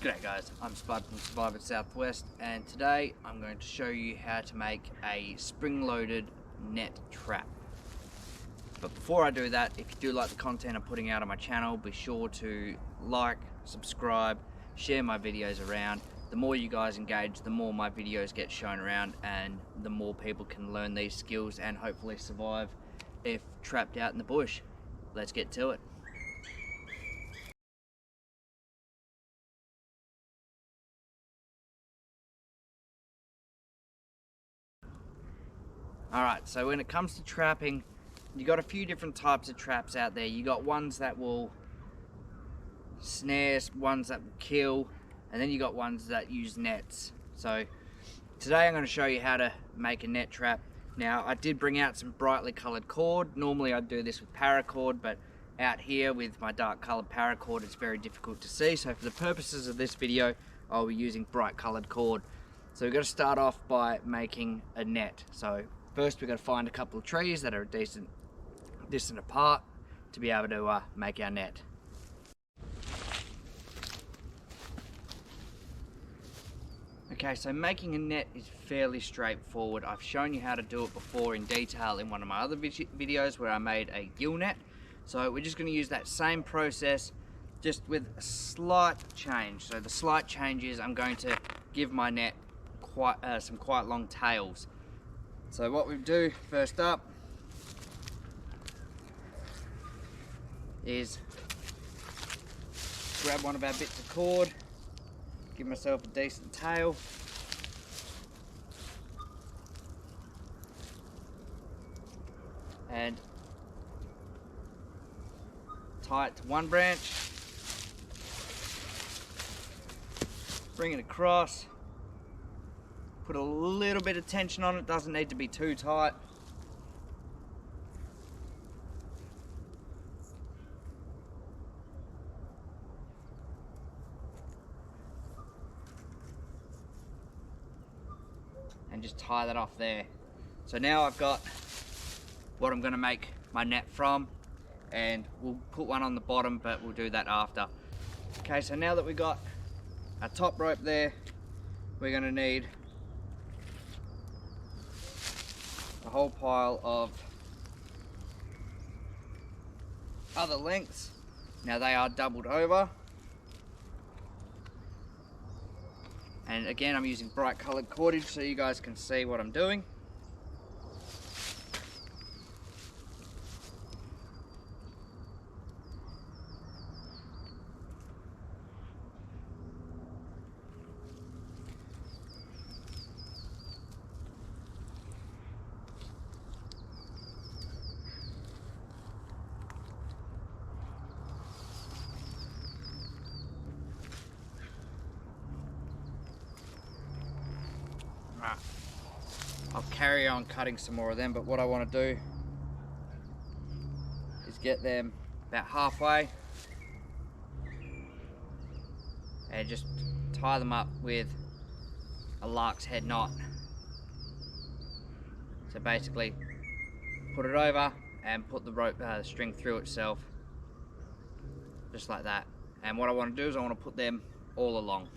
G'day guys, I'm Spud from Survivor Southwest, and today I'm going to show you how to make a spring-loaded net trap. But before I do that, if you do like the content I'm putting out on my channel, be sure to like, subscribe, share my videos around. The more you guys engage, the more my videos get shown around, and the more people can learn these skills and hopefully survive if trapped out in the bush. Let's get to it. Alright, so when it comes to trapping, you got a few different types of traps out there. You got ones that will snare, ones that will kill, and then you got ones that use nets. So today I'm going to show you how to make a net trap. Now, I did bring out some brightly colored cord. Normally I'd do this with paracord, but out here with my dark colored paracord it's very difficult to see. So for the purposes of this video, I'll be using bright colored cord. So we've got to start off by making a net. So first we've got to find a couple of trees that are a decent distance apart to be able to make our net. Okay, so making a net is fairly straightforward. I've shown you how to do it before in detail in one of my other videos where I made a gill net. So we're just going to use that same process, just with a slight change. So the slight change is I'm going to give my net some quite long tails. So what we do first up is grab one of our bits of cord, give myself a decent tail, and tie it to one branch, bring it across, put a little bit of tension on it, doesn't need to be too tight. And just tie that off there. So now I've got what I'm going to make my net from, and we'll put one on the bottom, but we'll do that after. Okay, so now that we've got our top rope there, we're going to need a whole pile of other lengths. Now they are doubled over, and again I'm using bright colored cordage so you guys can see what I'm doing. I'll carry on cutting some more of them, but what I want to do is get them about halfway and just tie them up with a lark's head knot. So basically put it over and put the rope string through itself, just like that. And what I want to do is I want to put them all along.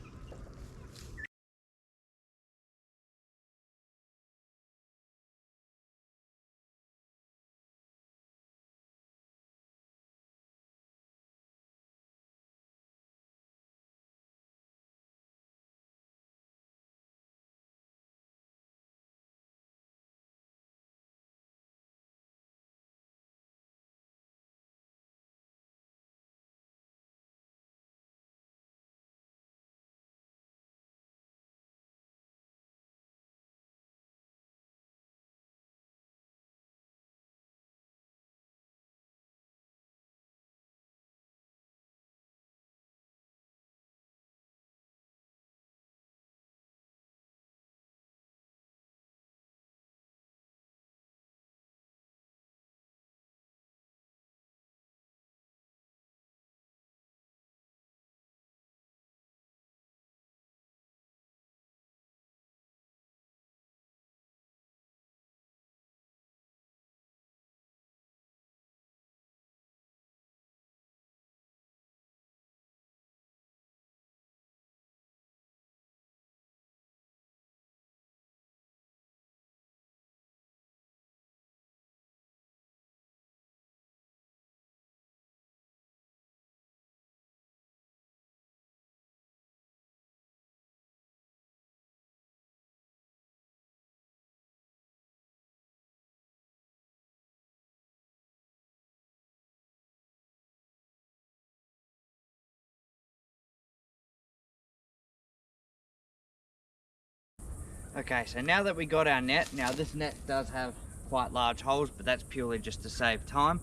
Okay, so now that we got our net, now this net does have quite large holes, but that's purely just to save time.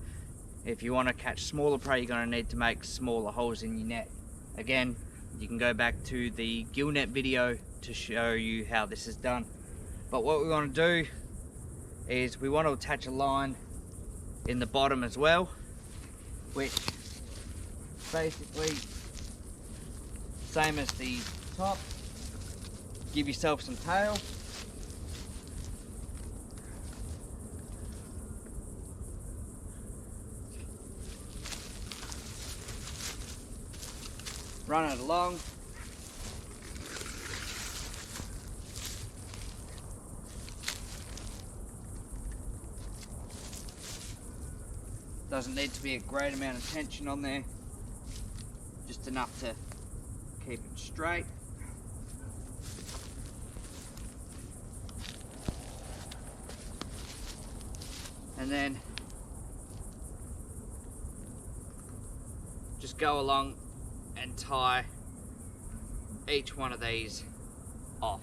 If you want to catch smaller prey, you're going to need to make smaller holes in your net. Again, you can go back to the gill net video to show you how this is done. But what we want to do is we want to attach a line in the bottom as well, which basically same as the top. Give yourself some tail. Run it along. Doesn't need to be a great amount of tension on there, just enough to keep it straight. And then just go along and tie each one of these off.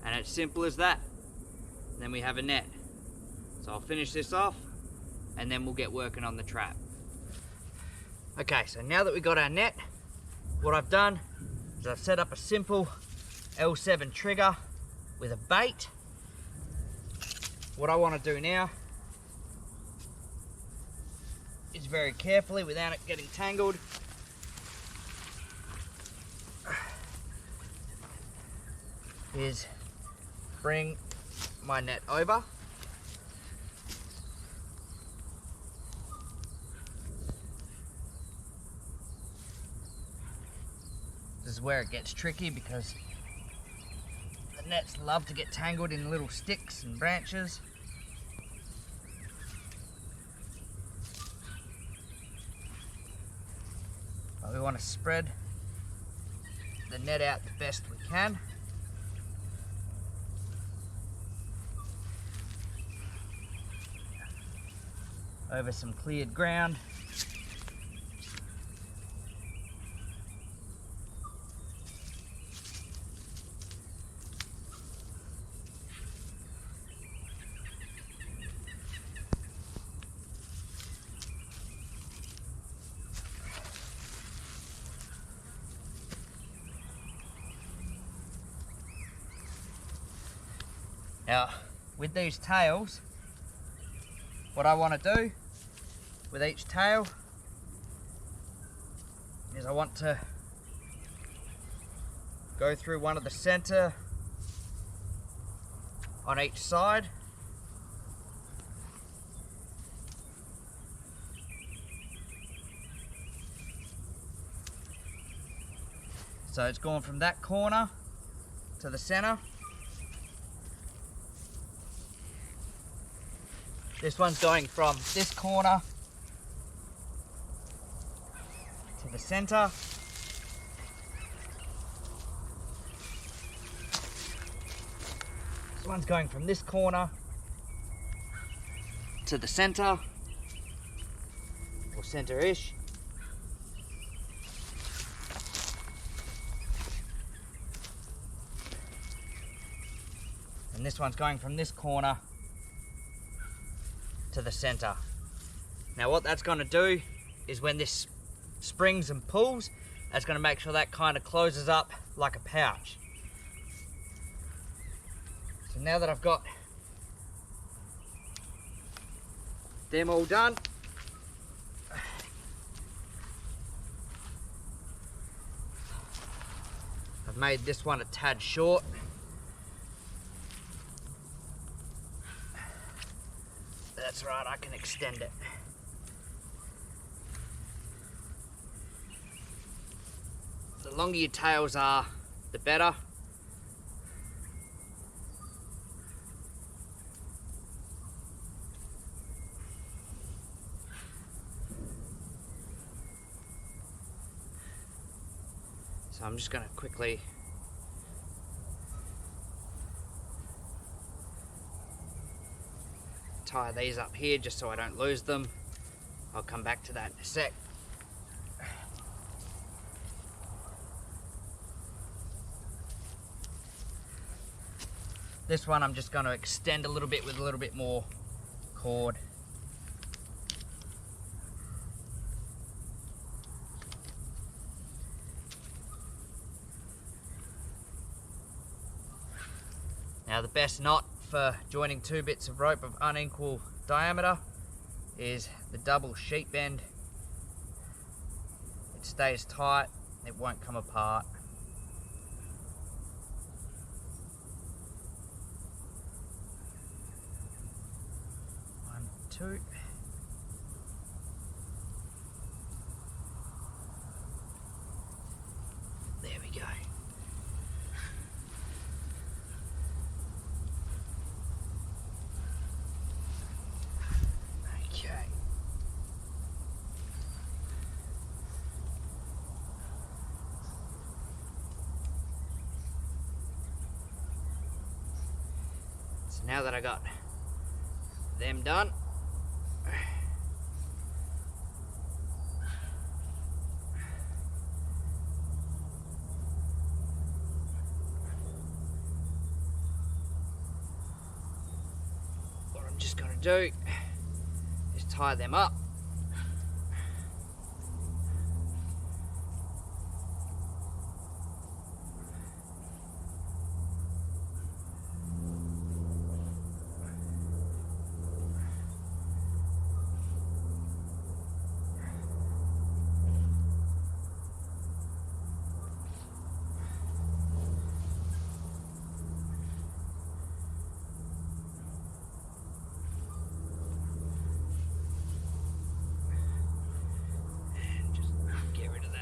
And it's simple as that. Then we have a net. So I'll finish this off and then we'll get working on the trap. Okay, so now that we got our net, what I've done is I've set up a simple L7 trigger with a bait. What I want to do now is very carefully, without it getting tangled, is bring my net over. This is where it gets tricky because the nets love to get tangled in little sticks and branches. But we want to spread the net out the best we can. Over some cleared ground. Now, with these tails, what I want to do with each tail is I want to go through one of the center on each side. So it's going from that corner to the center. This one's going from this corner to the center. This one's going from this corner to the center, or center-ish. And this one's going from this corner to the center. Now what that's going to do is when this springs and pulls, that's going to make sure that kind of closes up like a pouch. So now that I've got them all done, I've made this one a tad short. That's right, I can extend it. The longer your tails are, the better. So I'm just going to quickly tie these up here just so I don't lose them. I'll come back to that in a sec. This one I'm just going to extend a little bit with a little bit more cord. Now the best knot for joining two bits of rope of unequal diameter is the double sheet bend. It stays tight, it won't come apart. One, two. There we go. Now that I got them done, what I'm just going to do is tie them up.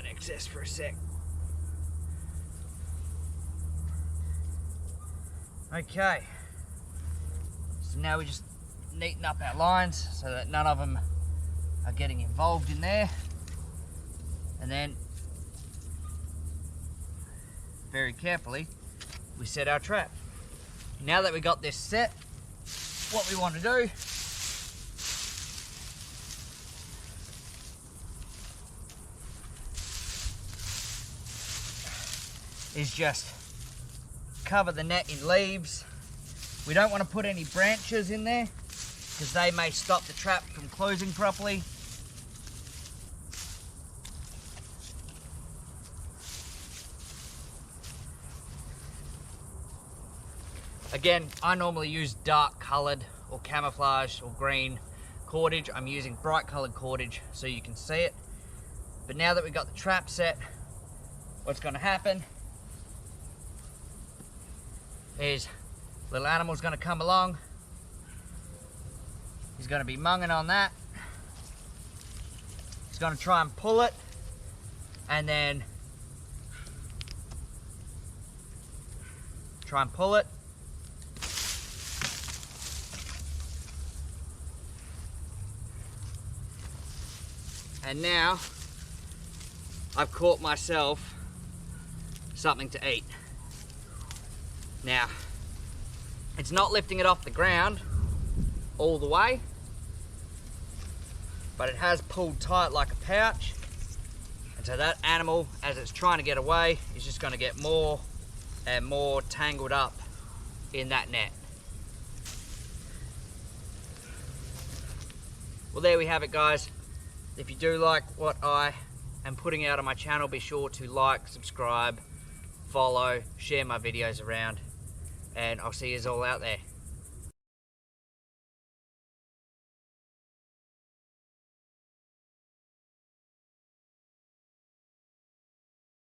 Excess for a sec. Okay, so now we just neaten up our lines so that none of them are getting involved in there, and then very carefully we set our trap. Now that we got this set, what we want to do is just cover the net in leaves. We don't want to put any branches in there because they may stop the trap from closing properly. Again, I normally use dark coloured or camouflage or green cordage. I'm using bright coloured cordage so you can see it. But now that we've got the trap set, what's going to happen is little animal's going to come along. He's going to be munging on that. He's going to try and pull it, and then try and pull it. And now I've caught myself something to eat. Now, it's not lifting it off the ground all the way, but it has pulled tight like a pouch. And so that animal, as it's trying to get away, is just going to get more and more tangled up in that net. Well, there we have it, guys. If you do like what I am putting out on my channel, be sure to like, subscribe, follow, share my videos around, and I'll see you all out there.